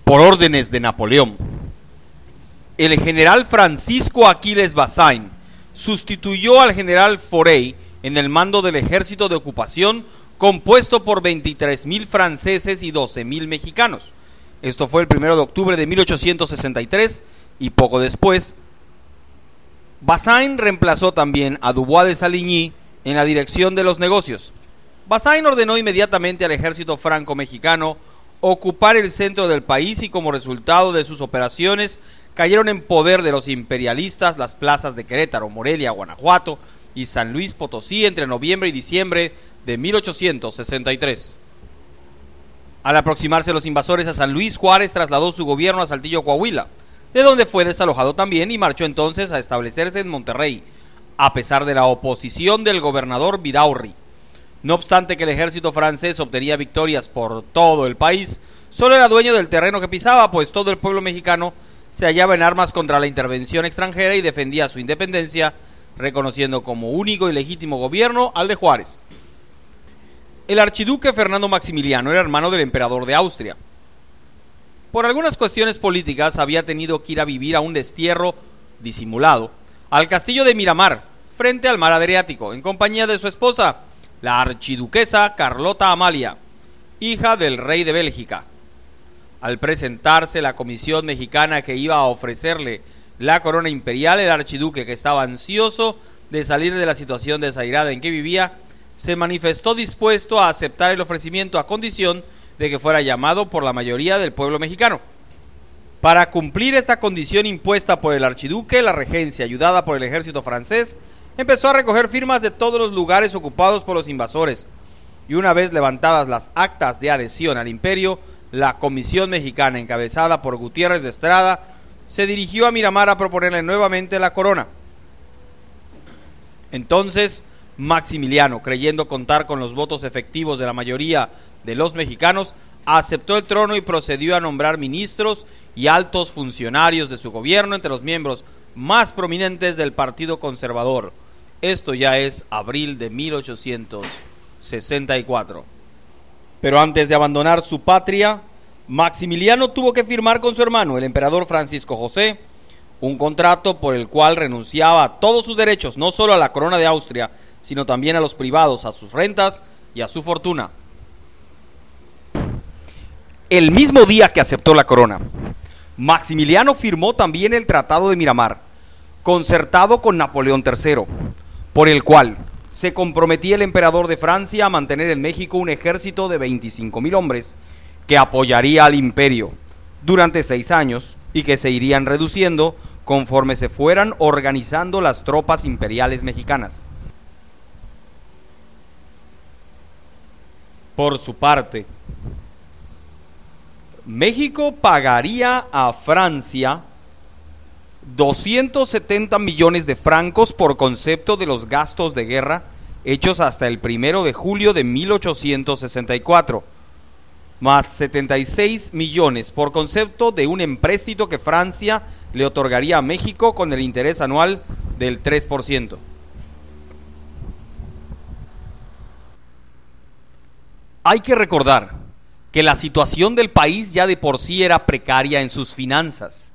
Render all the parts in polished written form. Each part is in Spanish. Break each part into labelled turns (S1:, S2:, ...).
S1: por órdenes de Napoleón. El general Francisco Aquiles Bazaine sustituyó al general Forey en el mando del ejército de ocupación, compuesto por 23,000 franceses y 12,000 mexicanos. Esto fue el 1 de octubre de 1863 y poco después Bazaine reemplazó también a Dubois de Saligny en la dirección de los negocios. Bazaine ordenó inmediatamente al ejército franco-mexicano ocupar el centro del país y como resultado de sus operaciones cayeron en poder de los imperialistas las plazas de Querétaro, Morelia, Guanajuato y San Luis Potosí entre noviembre y diciembre de 1863. Al aproximarse los invasores a San Luis, Juárez trasladó su gobierno a Saltillo, Coahuila, de donde fue desalojado también y marchó entonces a establecerse en Monterrey, a pesar de la oposición del gobernador Vidaurri. No obstante que el ejército francés obtenía victorias por todo el país, solo era dueño del terreno que pisaba, pues todo el pueblo mexicano se hallaba en armas contra la intervención extranjera y defendía su independencia, reconociendo como único y legítimo gobierno al de Juárez. El archiduque Fernando Maximiliano era hermano del emperador de Austria. Por algunas cuestiones políticas había tenido que ir a vivir a un destierro disimulado al castillo de Miramar, frente al mar Adriático, en compañía de su esposa, la archiduquesa Carlota Amalia, hija del rey de Bélgica. Al presentarse la comisión mexicana que iba a ofrecerle la corona imperial, el archiduque, que estaba ansioso de salir de la situación desairada en que vivía, se manifestó dispuesto a aceptar el ofrecimiento a condición de que fuera llamado por la mayoría del pueblo mexicano. Para cumplir esta condición impuesta por el archiduque, la regencia, ayudada por el ejército francés, empezó a recoger firmas de todos los lugares ocupados por los invasores, y una vez levantadas las actas de adhesión al imperio, la comisión mexicana, encabezada por Gutiérrez de Estrada, se dirigió a Miramar a proponerle nuevamente la corona. Entonces, Maximiliano, creyendo contar con los votos efectivos de la mayoría de los mexicanos, aceptó el trono y procedió a nombrar ministros y altos funcionarios de su gobierno entre los miembros más prominentes del Partido Conservador. Esto ya es abril de 1864. Pero antes de abandonar su patria, Maximiliano tuvo que firmar con su hermano, el emperador Francisco José, un contrato por el cual renunciaba a todos sus derechos, no solo a la corona de Austria, sino también a los privados, a sus rentas y a su fortuna. El mismo día que aceptó la corona, Maximiliano firmó también el Tratado de Miramar, concertado con Napoleón III, por el cual se comprometía el emperador de Francia a mantener en México un ejército de 25,000 hombres que apoyaría al imperio durante 6 años y que se irían reduciendo conforme se fueran organizando las tropas imperiales mexicanas. Por su parte, México pagaría a Francia 270 millones de francos por concepto de los gastos de guerra hechos hasta el 1 de julio de 1864, más 76 millones por concepto de un empréstito que Francia le otorgaría a México con el interés anual del 3%. Hay que recordar que la situación del país ya de por sí era precaria en sus finanzas.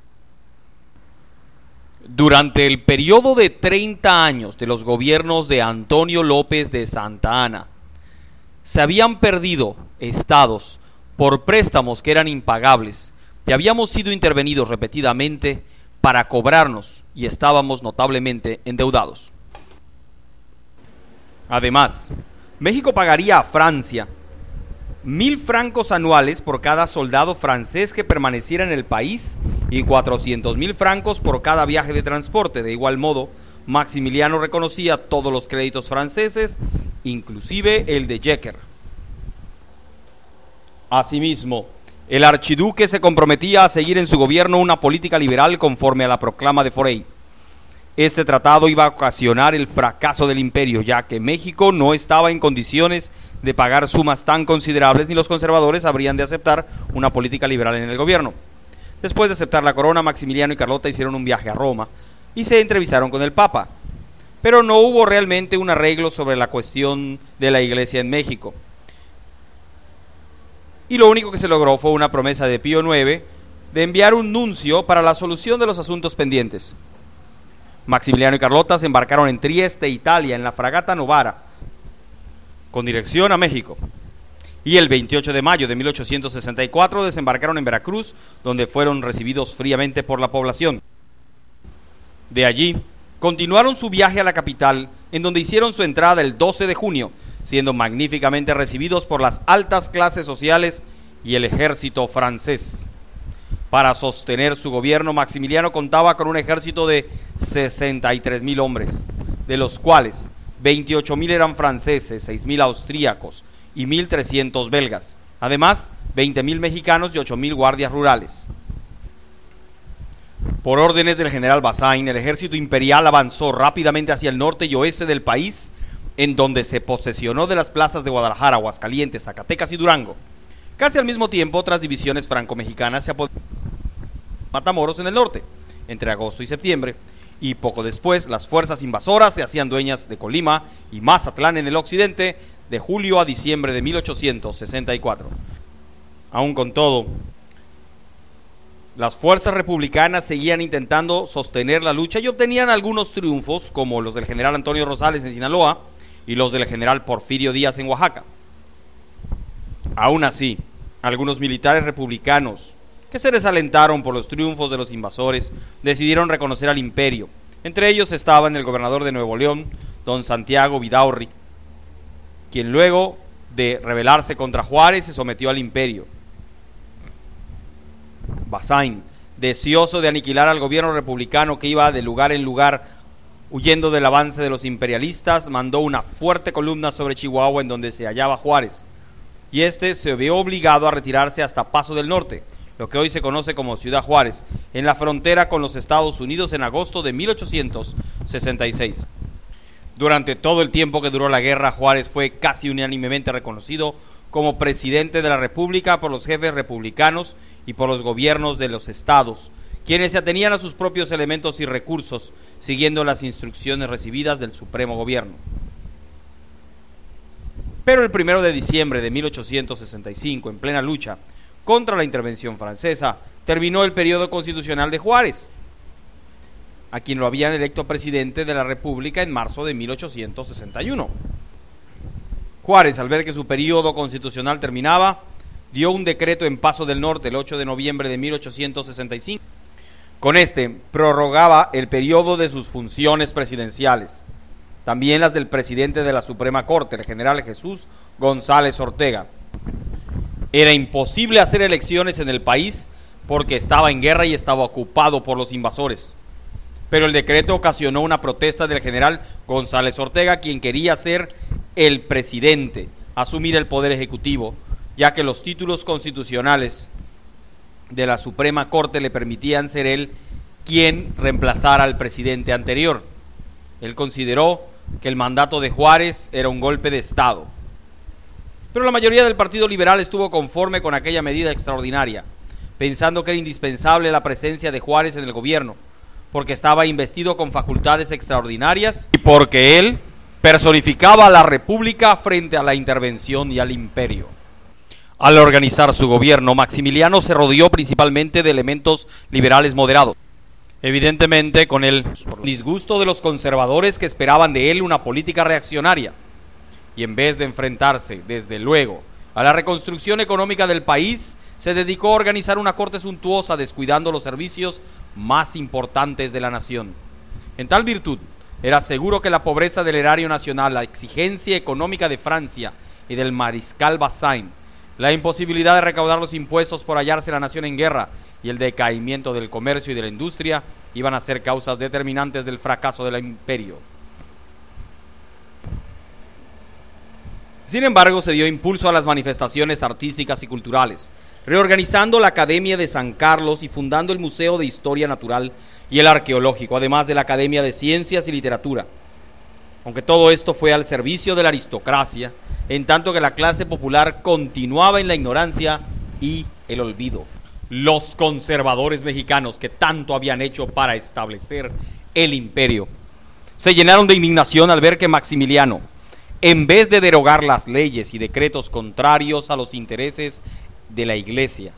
S1: Durante el periodo de 30 años de los gobiernos de Antonio López de Santa Anna, se habían perdido estados por préstamos que eran impagables y habíamos sido intervenidos repetidamente para cobrarnos y estábamos notablemente endeudados. Además, México pagaría a Francia 1,000 francos anuales por cada soldado francés que permaneciera en el país y 400,000 francos por cada viaje de transporte. De igual modo, Maximiliano reconocía todos los créditos franceses, inclusive el de Jecker. Asimismo, el archiduque se comprometía a seguir en su gobierno una política liberal conforme a la proclama de Forey. Este tratado iba a ocasionar el fracaso del imperio, ya que México no estaba en condiciones de pagar sumas tan considerables, ni los conservadores habrían de aceptar una política liberal en el gobierno. Después de aceptar la corona, Maximiliano y Carlota hicieron un viaje a Roma y se entrevistaron con el Papa, pero no hubo realmente un arreglo sobre la cuestión de la Iglesia en México. Y lo único que se logró fue una promesa de Pío IX de enviar un nuncio para la solución de los asuntos pendientes. Maximiliano y Carlota se embarcaron en Trieste, Italia, en la fragata Novara, con dirección a México. Y el 28 de mayo de 1864 desembarcaron en Veracruz, donde fueron recibidos fríamente por la población. De allí, continuaron su viaje a la capital, en donde hicieron su entrada el 12 de junio, siendo magníficamente recibidos por las altas clases sociales y el ejército francés. Para sostener su gobierno, Maximiliano contaba con un ejército de 63,000 hombres, de los cuales 28,000 eran franceses, 6,000 austríacos y 1,300 belgas. Además, 20,000 mexicanos y 8,000 guardias rurales. Por órdenes del general Bazaine, el ejército imperial avanzó rápidamente hacia el norte y oeste del país, en donde se posesionó de las plazas de Guadalajara, Aguascalientes, Zacatecas y Durango. Casi al mismo tiempo, otras divisiones franco-mexicanas se apoderaron de Matamoros en el norte, entre agosto y septiembre, y poco después las fuerzas invasoras se hacían dueñas de Colima y Mazatlán en el occidente, de julio a diciembre de 1864. Aún con todo, las fuerzas republicanas seguían intentando sostener la lucha y obtenían algunos triunfos, como los del general Antonio Rosales en Sinaloa y los del general Porfirio Díaz en Oaxaca. Aún así, algunos militares republicanos que se desalentaron por los triunfos de los invasores decidieron reconocer al imperio. Entre ellos estaban el gobernador de Nuevo León, don Santiago Vidaurri, quien luego de rebelarse contra Juárez se sometió al imperio. Bazaine, deseoso de aniquilar al gobierno republicano que iba de lugar en lugar huyendo del avance de los imperialistas, mandó una fuerte columna sobre Chihuahua, en donde se hallaba Juárez, y este se vio obligado a retirarse hasta Paso del Norte, lo que hoy se conoce como Ciudad Juárez, en la frontera con los Estados Unidos en agosto de 1866. Durante todo el tiempo que duró la guerra, Juárez fue casi unánimemente reconocido como presidente de la República por los jefes republicanos y por los gobiernos de los estados, quienes se atenían a sus propios elementos y recursos, siguiendo las instrucciones recibidas del Supremo Gobierno. Pero el 1 de diciembre de 1865, en plena lucha contra la intervención francesa, terminó el periodo constitucional de Juárez, a quien lo habían electo presidente de la República en marzo de 1861. Juárez, al ver que su periodo constitucional terminaba, dio un decreto en Paso del Norte el 8 de noviembre de 1865. Con este prorrogaba el periodo de sus funciones presidenciales, también las del presidente de la Suprema Corte, el general Jesús González Ortega. Era imposible hacer elecciones en el país porque estaba en guerra y estaba ocupado por los invasores. Pero el decreto ocasionó una protesta del general González Ortega, quien quería ser el presidente, asumir el poder ejecutivo, ya que los títulos constitucionales de la Suprema Corte le permitían ser él quien reemplazara al presidente anterior. Él consideró que el mandato de Juárez era un golpe de Estado. Pero la mayoría del Partido Liberal estuvo conforme con aquella medida extraordinaria, pensando que era indispensable la presencia de Juárez en el gobierno, porque estaba investido con facultades extraordinarias y porque él personificaba a la República frente a la intervención y al imperio. Al organizar su gobierno, Maximiliano se rodeó principalmente de elementos liberales moderados, evidentemente con el disgusto de los conservadores que esperaban de él una política reaccionaria, y en vez de enfrentarse, desde luego, a la reconstrucción económica del país, se dedicó a organizar una corte suntuosa, descuidando los servicios más importantes de la nación. En tal virtud, era seguro que la pobreza del erario nacional, la exigencia económica de Francia y del mariscal Bazaine, la imposibilidad de recaudar los impuestos por hallarse la nación en guerra y el decaimiento del comercio y de la industria iban a ser causas determinantes del fracaso del imperio. Sin embargo, se dio impulso a las manifestaciones artísticas y culturales, reorganizando la Academia de San Carlos y fundando el Museo de Historia Natural y el Arqueológico, además de la Academia de Ciencias y Literatura. Aunque todo esto fue al servicio de la aristocracia, en tanto que la clase popular continuaba en la ignorancia y el olvido. Los conservadores mexicanos, que tanto habían hecho para establecer el imperio, se llenaron de indignación al ver que Maximiliano, en vez de derogar las leyes y decretos contrarios a los intereses de la Iglesia,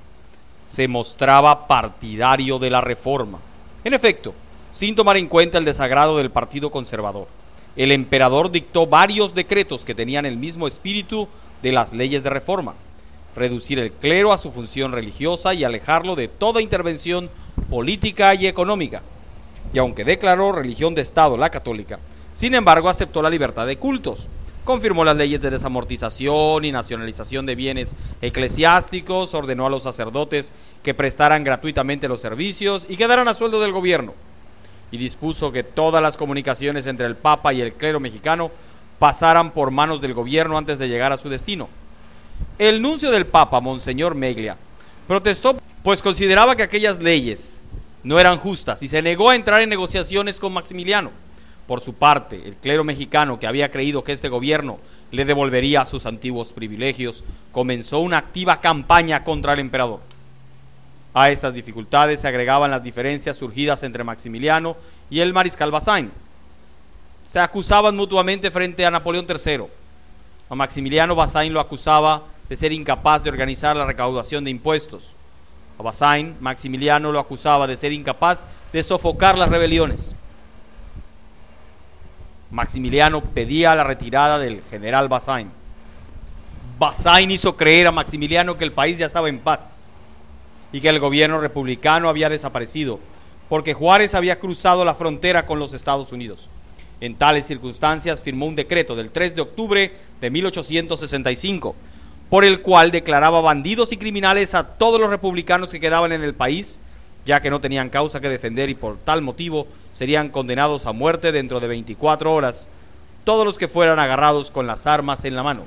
S1: se mostraba partidario de la reforma. En efecto, sin tomar en cuenta el desagrado del Partido Conservador, el emperador dictó varios decretos que tenían el mismo espíritu de las leyes de reforma: reducir el clero a su función religiosa y alejarlo de toda intervención política y económica. Y aunque declaró religión de Estado la católica, sin embargo aceptó la libertad de cultos, confirmó las leyes de desamortización y nacionalización de bienes eclesiásticos, ordenó a los sacerdotes que prestaran gratuitamente los servicios y quedaran a sueldo del gobierno, y dispuso que todas las comunicaciones entre el Papa y el clero mexicano pasaran por manos del gobierno antes de llegar a su destino. El nuncio del Papa, Monseñor Meglia, protestó, pues consideraba que aquellas leyes no eran justas y se negó a entrar en negociaciones con Maximiliano. Por su parte, el clero mexicano, que había creído que este gobierno le devolvería sus antiguos privilegios, comenzó una activa campaña contra el emperador. A estas dificultades se agregaban las diferencias surgidas entre Maximiliano y el mariscal Bazaine. Se acusaban mutuamente frente a Napoleón III. A Maximiliano, Bazaine lo acusaba de ser incapaz de organizar la recaudación de impuestos. A Bazaine, Maximiliano lo acusaba de ser incapaz de sofocar las rebeliones. Maximiliano pedía la retirada del general Bazaine. Bazaine hizo creer a Maximiliano que el país ya estaba en paz y que el gobierno republicano había desaparecido, porque Juárez había cruzado la frontera con los Estados Unidos. En tales circunstancias firmó un decreto del 3 de octubre de 1865, por el cual declaraba bandidos y criminales a todos los republicanos que quedaban en el país, ya que no tenían causa que defender y por tal motivo serían condenados a muerte dentro de 24 horas, todos los que fueran agarrados con las armas en la mano.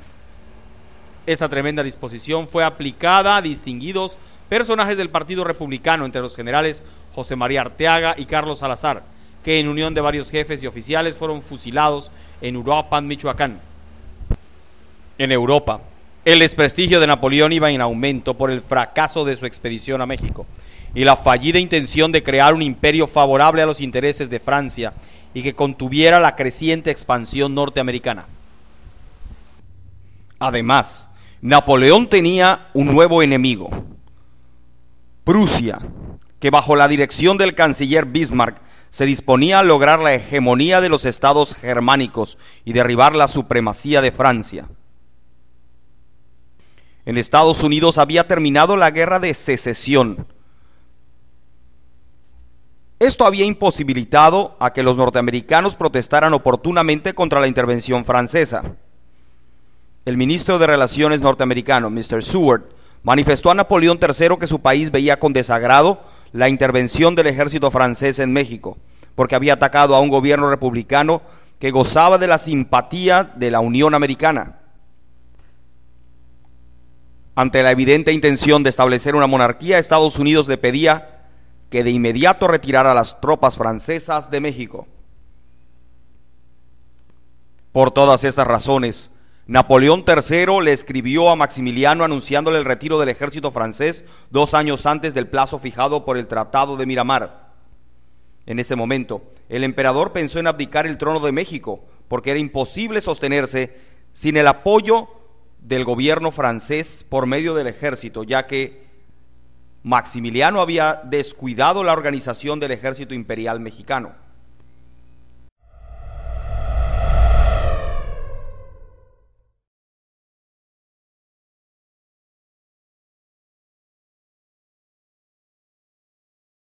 S1: Esta tremenda disposición fue aplicada a distinguidos personajes del Partido Republicano, entre los generales José María Arteaga y Carlos Salazar, que en unión de varios jefes y oficiales fueron fusilados en Uruapan, Michoacán. En Europa, el desprestigio de Napoleón iba en aumento por el fracaso de su expedición a México y la fallida intención de crear un imperio favorable a los intereses de Francia y que contuviera la creciente expansión norteamericana. Además, Napoleón tenía un nuevo enemigo, Prusia, que bajo la dirección del canciller Bismarck se disponía a lograr la hegemonía de los estados germánicos y derribar la supremacía de Francia. En Estados Unidos había terminado la guerra de secesión. Esto había imposibilitado a que los norteamericanos protestaran oportunamente contra la intervención francesa. El ministro de Relaciones norteamericano, Mr. Seward, manifestó a Napoleón III que su país veía con desagrado la intervención del ejército francés en México, porque había atacado a un gobierno republicano que gozaba de la simpatía de la Unión Americana. Ante la evidente intención de establecer una monarquía, Estados Unidos le pedía que de inmediato retirara a las tropas francesas de México. Por todas esas razones, Napoleón III le escribió a Maximiliano anunciándole el retiro del ejército francés 2 años antes del plazo fijado por el Tratado de Miramar. En ese momento, el emperador pensó en abdicar el trono de México, porque era imposible sostenerse sin el apoyo del gobierno francés por medio del ejército, ya que Maximiliano había descuidado la organización del ejército imperial mexicano.